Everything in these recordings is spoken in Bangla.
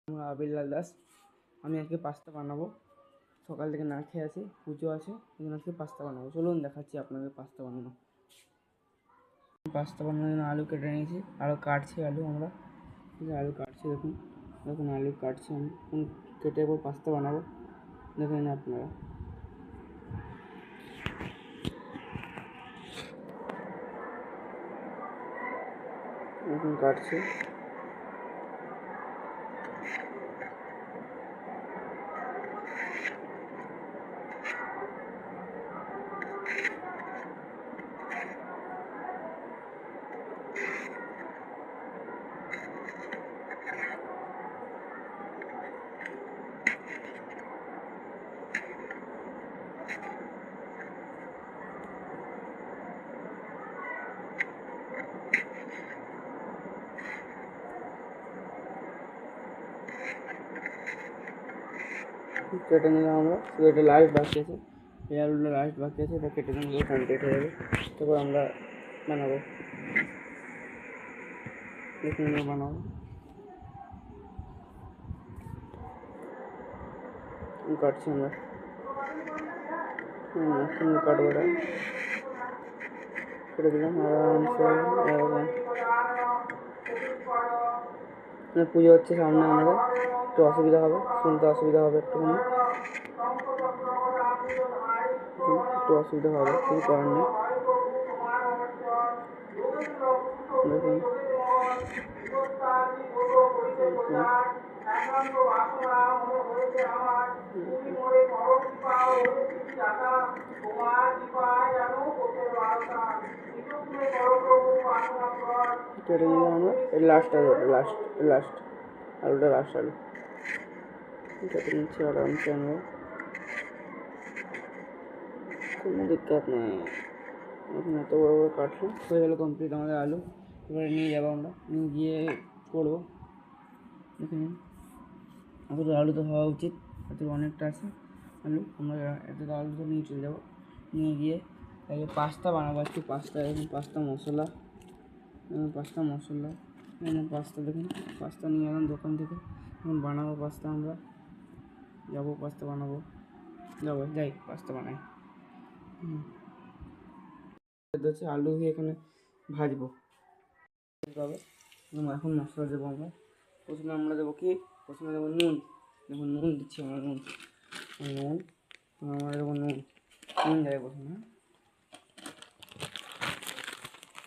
আমরা আবিরলাল দাস। আমি আজকে পাস্তা বানাবো। সকাল থেকে না খেয়ে আছি, পুজো আছে, এই জন্য আজকে পাস্তা বানাবো। চলুন দেখাচ্ছি আপনাদের পাস্তা বানানো। পাস্তা বানানোর জন্য আলু কেটে নিয়েছি, আরও কাটছি আলু আমরা। আলু কাটছি, দেখুন দেখুন আলু কাটছি আমি, কেটে এবার পাস্তা বানাবো। দেখে নিন আপনারা। এখন কাটছি। কেটে নিলাম আমরা, শুধু এটা লাস্ট বাকি আছে, এই আলুটা লাস্ট বাকি আছে, এটা কেটে নিলে কমপ্লিট হয়ে যাবে। তারপর আমরা বানাবো, দেখুন আমরা বানাবো। কাটছি আমরা, কাটবো, কেটে দিলাম আরামসে। পুজো হচ্ছে সামনে, আমাদের একটু অসুবিধা হবে, শুনতে অসুবিধা হবে, একটুখানি একটু অসুবিধা হবে, কিছু করার নেই। দেখুন কেটে নিলাম আমরা, লাস্ট আলুটা লাস্ট আলু কেটে নিচ্ছি আরামসে আমরা, কোনো দিক্কত নেই। এখন এত বড় বড় কাটলো, হয়ে গেলো কমপ্লিট আমাদের আলু। এবারে নিয়ে যাবো, আমরা নিয়ে গিয়ে করবো। দেখে নিন, এত আলু তো হওয়া উচিত, এত অনেকটা আছে আলু। আমরা এত আলু তো নিয়ে চলে যাবো, নিয়ে গিয়ে তাকে পাস্তা বানাবো। একটু পাস্তা, দেখুন পাস্তা মশলা, পাস্তা দেখুন, পাস্তা নিয়ে এলাম দোকান থেকে। এখন বানাবো পাস্তা, আমরা যাবো পাস্তা বানাবো, যাই পাস্তা বানাই। হচ্ছে আলু দিয়ে এখানে ভাজবো। এখন মশলা দেবো আমরা। প্রথমে আমরা দেবো কি, প্রথমে দেবো নুন। দেখুন নুন দিচ্ছি আমরা, আমরা দেবো নুন দেয় প্রথমে,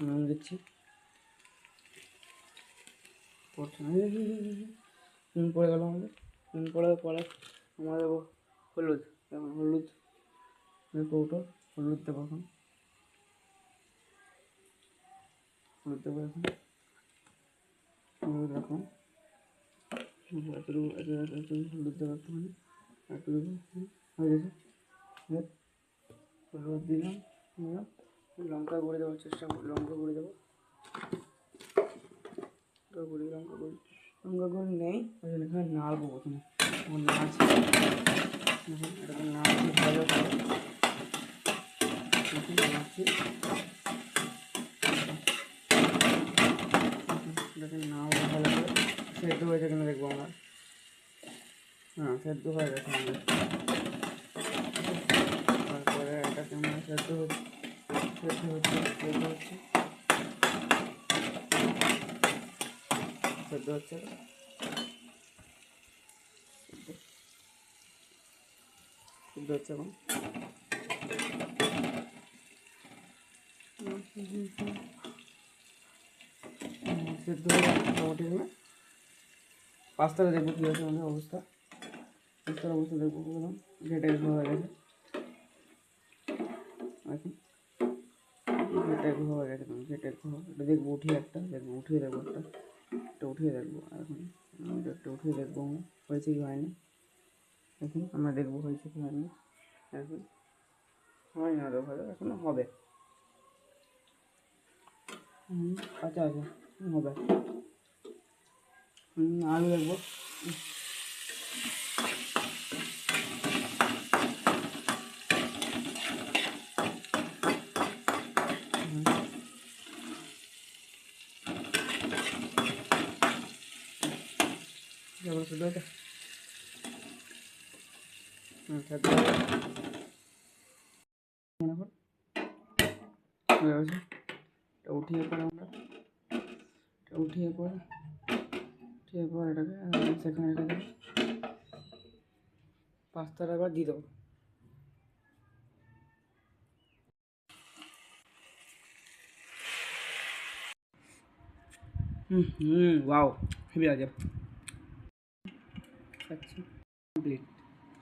নুন দিচ্ছি। নুন পড়ে গেল আমাদের, নুন পড়ার পরে আমরা দেবো হলুদ। দেখুন হলুদ কৌটো, হলুদ দেবো এখন, হলুদ দেবো এখন, হলুদ এখন হলুদ দেবো একটুখানি, একটু দেবো, হয়ে গেছে। হলুদ দিলাম, লঙ্কা গুঁড়ো দেওয়ার চেষ্টা করবো, লঙ্কা গুঁড়ো দেবো, লঙ্কা গুঁড়ো নেই, ওই জন্য এখানে নাড়বো প্রথমে। নাড়ছি, এটাকে নাড়ছি ভালো করে, নাড়ছি, এটাকে নাড়বো ভালো করে। সেদ্ধ হয়েছে কিনা দেখবো আমরা। হ্যাঁ, সেদ্ধ হয়ে গেছে আমাদের। তারপরে এটাকে আমরা সেদ্ধ হচ্ছে, এখন সেদ্ধ হয়ে গেছে মোটামুটি। পাস্তাটা দেখবো কী আছে আমাদের অবস্থা, পাস্তার অবস্থা দেখবো, বললাম ঘেটে হয়ে গেছে এখন, ঘেটে এটা দেখবো, উঠিয়ে একটা দেখবো, উঠিয়ে দেখবো একটা উঠিয়ে দেখবো। এখন একটা উঠিয়ে দেখবো আমরা, হয়েছে কি হয়নি। এখন আমরা দেখবো হয়েছে কি হয়নি। এখন হয় না তো ভালো, এখনো হবে, আচ্ছা হবে। আলু দেখবো, শুধু এটা থাকবে মনে কর হয়ে গেছে। এটা উঠিয়ে পর আমরা উঠিয়ে পর এটাকে সেখানে রেখে দেবো। পাস্তাটা আবার দিয়ে দেবো। ওয়াও হেভি আছে। আচ্ছা কমপ্লিট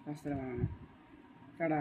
পাস্তাটা বানানো। টাটা।